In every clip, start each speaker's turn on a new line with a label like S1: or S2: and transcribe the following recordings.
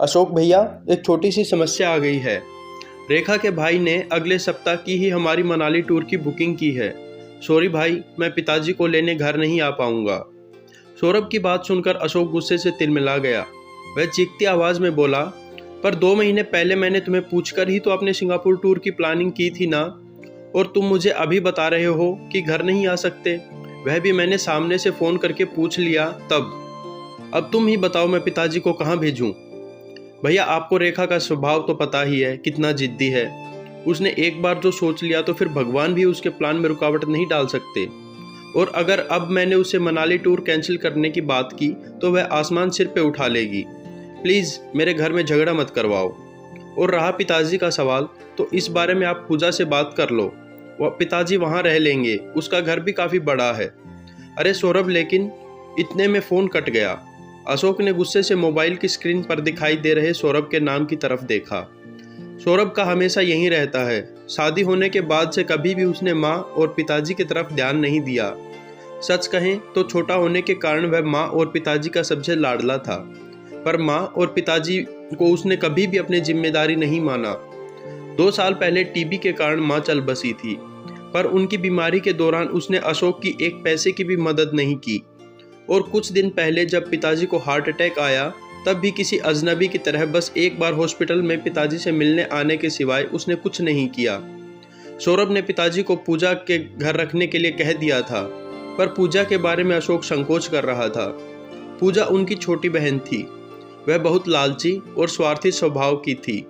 S1: अशोक भैया, एक छोटी सी समस्या आ गई है। रेखा के भाई ने अगले सप्ताह की ही हमारी मनाली टूर की बुकिंग की है। सॉरी भाई, मैं पिताजी को लेने घर नहीं आ पाऊंगा। सौरभ की बात सुनकर अशोक गुस्से से तिलमिला गया। वह चीखती आवाज में बोला, पर 2 महीने पहले मैंने तुम्हें पूछकर ही तो अपने सिंगापुर टूर की प्लानिंग की थी ना, और तुम मुझे अभी बता रहे हो कि घर नहीं आ सकते। वह भी मैंने सामने से फोन करके पूछ लिया तब। अब तुम ही बताओ, मैं पिताजी को कहाँ भेजूं? भैया, आपको रेखा का स्वभाव तो पता ही है, कितना जिद्दी है। उसने एक बार जो सोच लिया तो फिर भगवान भी उसके प्लान में रुकावट नहीं डाल सकते। और अगर अब मैंने उसे मनाली टूर कैंसिल करने की बात की तो वह आसमान सिर पे उठा लेगी। प्लीज़ मेरे घर में झगड़ा मत करवाओ। और रहा पिताजी का सवाल, तो इस बारे में आप पूजा से बात कर लो। वह पिताजी वहाँ रह लेंगे, उसका घर भी काफ़ी बड़ा है। अरे सौरभ, लेकिन इतने में फ़ोन कट गया। अशोक ने गुस्से से मोबाइल की स्क्रीन पर दिखाई दे रहे सौरभ के नाम की तरफ देखा। सौरभ का हमेशा यही रहता है। शादी होने के बाद से कभी भी उसने माँ और पिताजी की तरफ ध्यान नहीं दिया। सच कहें तो छोटा होने के कारण वह माँ और पिताजी का सबसे लाडला था, पर माँ और पिताजी को उसने कभी भी अपनी जिम्मेदारी नहीं माना। 2 साल पहले टीबी के कारण माँ चल बसी थी, पर उनकी बीमारी के दौरान उसने अशोक की एक पैसे की भी मदद नहीं की। और कुछ दिन पहले जब पिताजी को हार्ट अटैक आया, तब भी किसी अजनबी की तरह बस एक बार हॉस्पिटल में पिताजी से मिलने आने के सिवाय उसने कुछ नहीं किया। सौरभ ने पिताजी को पूजा के घर रखने के लिए कह दिया था, पर पूजा के बारे में अशोक संकोच कर रहा था। पूजा उनकी छोटी बहन थी। वह बहुत लालची और स्वार्थी स्वभाव की थी।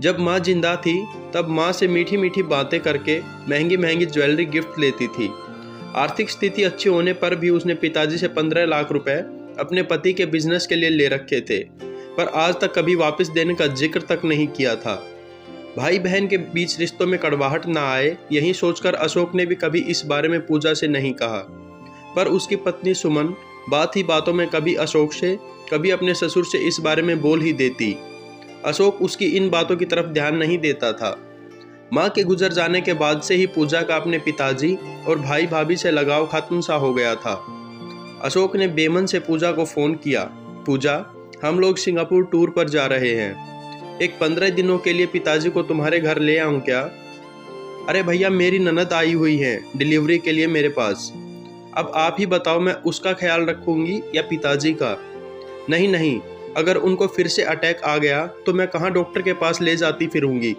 S1: जब माँ जिंदा थी तब माँ से मीठी मीठी बातें करके महंगी महंगी ज्वेलरी गिफ्ट लेती थी। आर्थिक स्थिति अच्छी होने पर भी उसने पिताजी से 15 लाख रुपए अपने पति के बिजनेस के लिए ले रखे थे, पर आज तक कभी वापस देने का जिक्र तक नहीं किया था। भाई बहन के बीच रिश्तों में कड़वाहट ना आए, यही सोचकर अशोक ने भी कभी इस बारे में पूजा से नहीं कहा। पर उसकी पत्नी सुमन बात ही बातों में कभी अशोक से, कभी अपने ससुर से इस बारे में बोल ही देती। अशोक उसकी इन बातों की तरफ ध्यान नहीं देता था। माँ के गुजर जाने के बाद से ही पूजा का अपने पिताजी और भाई भाभी से लगाव खत्म सा हो गया था। अशोक ने बेमन से पूजा को फ़ोन किया, पूजा, हम लोग सिंगापुर टूर पर जा रहे हैं। एक 15 दिनों के लिए पिताजी को तुम्हारे घर ले आऊँ क्या? अरे भैया, मेरी ननद आई हुई है डिलीवरी के लिए मेरे पास। अब आप ही बताओ, मैं उसका ख्याल रखूँगी या पिताजी का? नहीं नहीं, अगर उनको फिर से अटैक आ गया तो मैं कहाँ डॉक्टर के पास ले जाती फिरूँगी।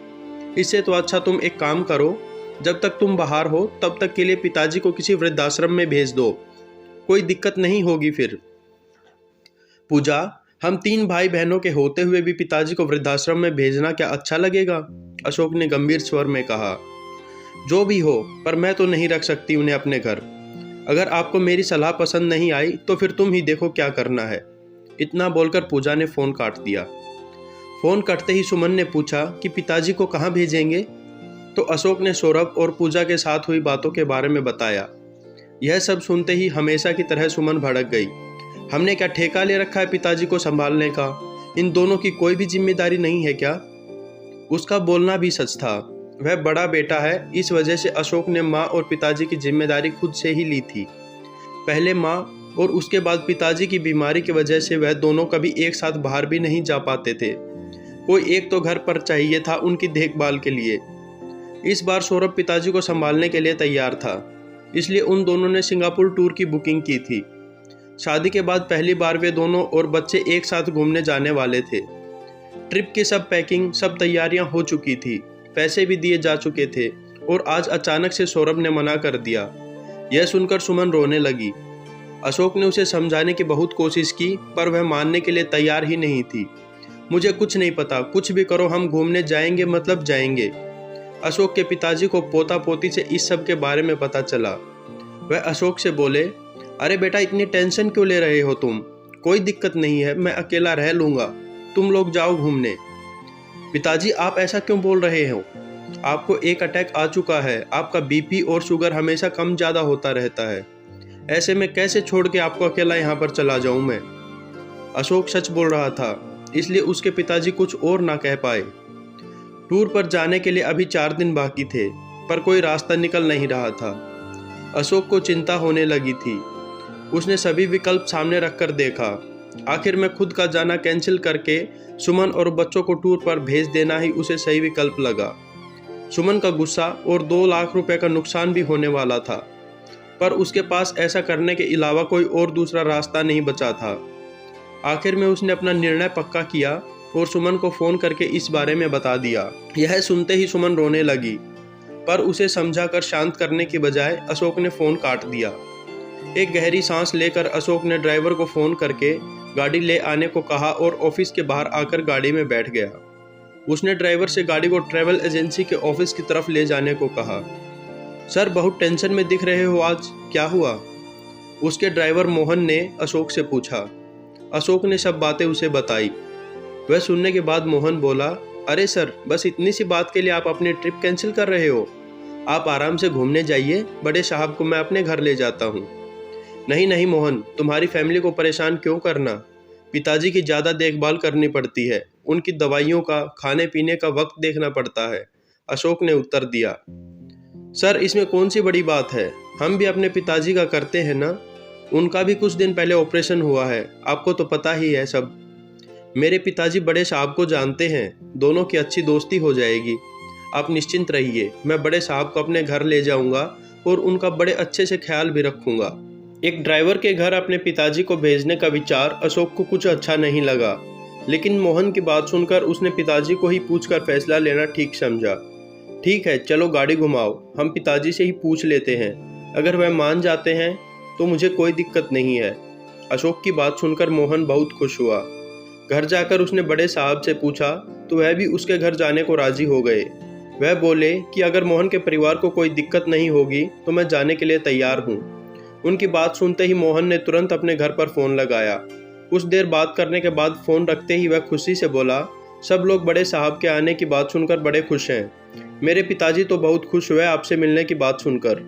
S1: इससे तो अच्छा तुम एक काम करो, जब तक तुम बाहर हो तब तक के लिए पिताजी को किसी वृद्धाश्रम में भेज दो, कोई दिक्कत नहीं होगी फिर। पूजा, हम 3 भाई बहनों के होते हुए भी पिताजी को वृद्धाश्रम में भेजना क्या अच्छा लगेगा? अशोक ने गंभीर स्वर में कहा। जो भी हो, पर मैं तो नहीं रख सकती उन्हें अपने घर। अगर आपको मेरी सलाह पसंद नहीं आई तो फिर तुम ही देखो क्या करना है। इतना बोलकर पूजा ने फ़ोन काट दिया। फ़ोन कटते ही सुमन ने पूछा कि पिताजी को कहाँ भेजेंगे? तो अशोक ने सौरभ और पूजा के साथ हुई बातों के बारे में बताया। यह सब सुनते ही हमेशा की तरह सुमन भड़क गई। हमने क्या ठेका ले रखा है पिताजी को संभालने का? इन दोनों की कोई भी जिम्मेदारी नहीं है क्या? उसका बोलना भी सच था। वह बड़ा बेटा है, इस वजह से अशोक ने माँ और पिताजी की जिम्मेदारी खुद से ही ली थी। पहले माँ और उसके बाद पिताजी की बीमारी की वजह से वह दोनों कभी एक साथ बाहर भी नहीं जा पाते थे। कोई एक तो घर पर चाहिए था उनकी देखभाल के लिए। इस बार सौरभ पिताजी को संभालने के लिए तैयार था, इसलिए उन दोनों ने सिंगापुर टूर की बुकिंग की थी। शादी के बाद पहली बार वे दोनों और बच्चे एक साथ घूमने जाने वाले थे। ट्रिप की सब पैकिंग, सब तैयारियां हो चुकी थी, पैसे भी दिए जा चुके थे, और आज अचानक से सौरभ ने मना कर दिया। यह सुनकर सुमन रोने लगी। अशोक ने उसे समझाने की बहुत कोशिश की, पर वह मानने के लिए तैयार ही नहीं थी। मुझे कुछ नहीं पता, कुछ भी करो, हम घूमने जाएंगे मतलब जाएंगे। अशोक के पिताजी को पोता पोती से इस सब के बारे में पता चला। वह अशोक से बोले, अरे बेटा, इतनी टेंशन क्यों ले रहे हो तुम? कोई दिक्कत नहीं है, मैं अकेला रह लूँगा, तुम लोग जाओ घूमने। पिताजी, आप ऐसा क्यों बोल रहे हो? आपको एक अटैक आ चुका है, आपका बीपी और शुगर हमेशा कम ज़्यादा होता रहता है। ऐसे में कैसे छोड़ के आपको अकेला यहाँ पर चला जाऊँ मैं? अशोक सच बोल रहा था, इसलिए उसके पिताजी कुछ और ना कह पाए। टूर पर जाने के लिए अभी 4 दिन बाकी थे, पर कोई रास्ता निकल नहीं रहा था। अशोक को चिंता होने लगी थी। उसने सभी विकल्प सामने रखकर देखा, आखिर में खुद का जाना कैंसिल करके सुमन और बच्चों को टूर पर भेज देना ही उसे सही विकल्प लगा। सुमन का गुस्सा और 2 लाख रुपए का नुकसान भी होने वाला था, पर उसके पास ऐसा करने के अलावा कोई और दूसरा रास्ता नहीं बचा था। आखिर में उसने अपना निर्णय पक्का किया और सुमन को फ़ोन करके इस बारे में बता दिया। यह सुनते ही सुमन रोने लगी, पर उसे समझाकर शांत करने की बजाय अशोक ने फ़ोन काट दिया। एक गहरी सांस लेकर अशोक ने ड्राइवर को फ़ोन करके गाड़ी ले आने को कहा और ऑफिस के बाहर आकर गाड़ी में बैठ गया। उसने ड्राइवर से गाड़ी को ट्रैवल एजेंसी के ऑफिस की तरफ ले जाने को कहा। सर, बहुत टेंशन में दिख रहे हो आज, क्या हुआ? उसके ड्राइवर मोहन ने अशोक से पूछा। अशोक ने सब बातें उसे बताई। वह सुनने के बाद मोहन बोला, अरे सर, बस इतनी सी बात के लिए आप अपनी ट्रिप कैंसिल कर रहे हो? आप आराम से घूमने जाइए, बड़े साहब को मैं अपने घर ले जाता हूँ। नहीं नहीं मोहन, तुम्हारी फैमिली को परेशान क्यों करना? पिताजी की ज़्यादा देखभाल करनी पड़ती है, उनकी दवाइयों का, खाने पीने का वक्त देखना पड़ता है, अशोक ने उत्तर दिया। सर, इसमें कौन सी बड़ी बात है, हम भी अपने पिताजी का करते हैं ना, उनका भी कुछ दिन पहले ऑपरेशन हुआ है, आपको तो पता ही है सब। मेरे पिताजी बड़े साहब को जानते हैं, दोनों की अच्छी दोस्ती हो जाएगी। आप निश्चिंत रहिए, मैं बड़े साहब को अपने घर ले जाऊंगा और उनका बड़े अच्छे से ख्याल भी रखूंगा। एक ड्राइवर के घर अपने पिताजी को भेजने का विचार अशोक को कुछ अच्छा नहीं लगा, लेकिन मोहन की बात सुनकर उसने पिताजी को ही पूछकर फैसला लेना ठीक समझा। ठीक है, चलो गाड़ी घुमाओ, हम पिताजी से ही पूछ लेते हैं, अगर वह मान जाते हैं तो मुझे कोई दिक्कत नहीं है। अशोक की बात सुनकर मोहन बहुत खुश हुआ। घर जाकर उसने बड़े साहब से पूछा तो वह भी उसके घर जाने को राजी हो गए। वह बोले कि अगर मोहन के परिवार को कोई दिक्कत नहीं होगी तो मैं जाने के लिए तैयार हूँ। उनकी बात सुनते ही मोहन ने तुरंत अपने घर पर फ़ोन लगाया। कुछ देर बात करने के बाद फ़ोन रखते ही वह खुशी से बोला, सब लोग बड़े साहब के आने की बात सुनकर बड़े खुश हैं। मेरे पिताजी तो बहुत खुश हुए आपसे मिलने की बात सुनकर।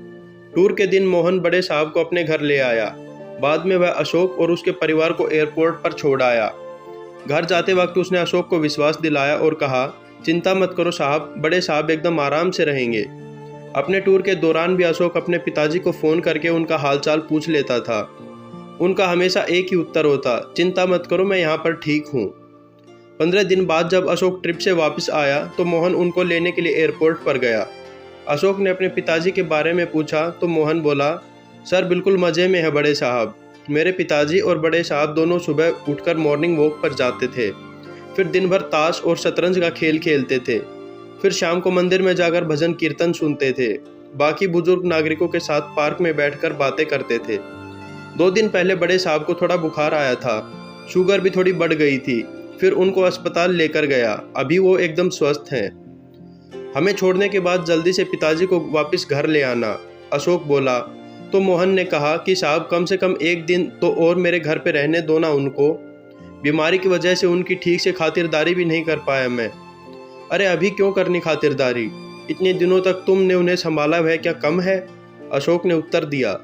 S1: टूर के दिन मोहन बड़े साहब को अपने घर ले आया। बाद में वह अशोक और उसके परिवार को एयरपोर्ट पर छोड़ आया। घर जाते वक्त उसने अशोक को विश्वास दिलाया और कहा, चिंता मत करो साहब, बड़े साहब एकदम आराम से रहेंगे। अपने टूर के दौरान भी अशोक अपने पिताजी को फ़ोन करके उनका हालचाल पूछ लेता था। उनका हमेशा एक ही उत्तर होता, चिंता मत करो, मैं यहाँ पर ठीक हूँ। 15 दिन बाद जब अशोक ट्रिप से वापस आया तो मोहन उनको लेने के लिए एयरपोर्ट पर गया। अशोक ने अपने पिताजी के बारे में पूछा तो मोहन बोला, सर बिल्कुल मज़े में है बड़े साहब। मेरे पिताजी और बड़े साहब दोनों सुबह उठकर मॉर्निंग वॉक पर जाते थे, फिर दिन भर ताश और शतरंज का खेल खेलते थे, फिर शाम को मंदिर में जाकर भजन कीर्तन सुनते थे। बाकी बुजुर्ग नागरिकों के साथ पार्क में बैठकर बातें करते थे। 2 दिन पहले बड़े साहब को थोड़ा बुखार आया था, शुगर भी थोड़ी बढ़ गई थी, फिर उनको अस्पताल लेकर गया, अभी वो एकदम स्वस्थ हैं। हमें छोड़ने के बाद जल्दी से पिताजी को वापस घर ले आना, अशोक बोला। तो मोहन ने कहा कि साहब कम से कम 1 दिन तो और मेरे घर पे रहने दो ना उनको, बीमारी की वजह से उनकी ठीक से खातिरदारी भी नहीं कर पाया मैं। अरे अभी क्यों करनी खातिरदारी, इतने दिनों तक तुमने उन्हें संभाला वह क्या कम है, अशोक ने उत्तर दिया।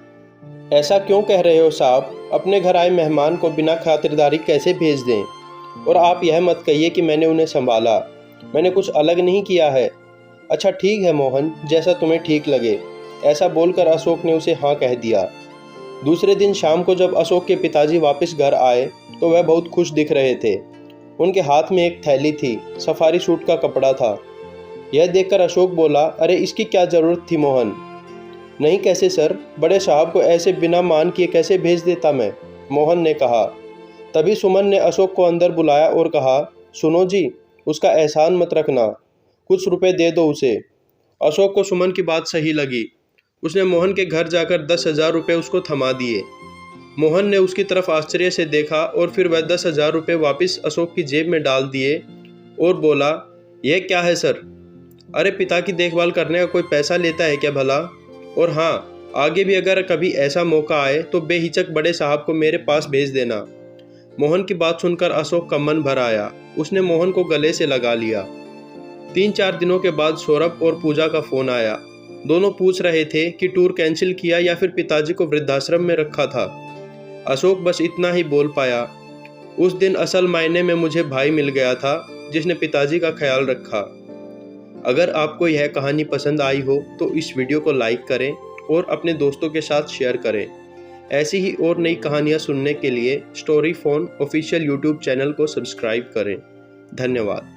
S1: ऐसा क्यों कह रहे हो साहब, अपने घर आए मेहमान को बिना खातिरदारी कैसे भेज दें? और आप यह मत कहिए कि मैंने उन्हें संभाला, मैंने कुछ अलग नहीं किया है। अच्छा ठीक है मोहन, जैसा तुम्हें ठीक लगे, ऐसा बोलकर अशोक ने उसे हाँ कह दिया। दूसरे दिन शाम को जब अशोक के पिताजी वापस घर आए तो वह बहुत खुश दिख रहे थे। उनके हाथ में एक थैली थी, सफारी सूट का कपड़ा था। यह देखकर अशोक बोला, अरे इसकी क्या ज़रूरत थी मोहन? नहीं कैसे सर, बड़े साहब को ऐसे बिना मान किए कैसे भेज देता मैं, मोहन ने कहा। तभी सुमन ने अशोक को अंदर बुलाया और कहा, सुनो जी, उसका एहसान मत रखना, कुछ रुपए दे दो उसे। अशोक को सुमन की बात सही लगी। उसने मोहन के घर जाकर 10,000 रुपये उसको थमा दिए। मोहन ने उसकी तरफ आश्चर्य से देखा और फिर वह 10,000 रुपये वापस अशोक की जेब में डाल दिए और बोला, यह क्या है सर? अरे पिता की देखभाल करने का कोई पैसा लेता है क्या भला? और हाँ, आगे भी अगर कभी ऐसा मौका आए तो बेहिचक बड़े साहब को मेरे पास भेज देना। मोहन की बात सुनकर अशोक का मन भर आया। उसने मोहन को गले से लगा लिया। 3-4 दिनों के बाद सौरभ और पूजा का फ़ोन आया। दोनों पूछ रहे थे कि टूर कैंसिल किया या फिर पिताजी को वृद्धाश्रम में रखा था। अशोक बस इतना ही बोल पाया, उस दिन असल मायने में मुझे भाई मिल गया था जिसने पिताजी का ख्याल रखा। अगर आपको यह कहानी पसंद आई हो तो इस वीडियो को लाइक करें और अपने दोस्तों के साथ शेयर करें। ऐसी ही और नई कहानियाँ सुनने के लिए story phone official YouTube channel को सब्सक्राइब करें। धन्यवाद।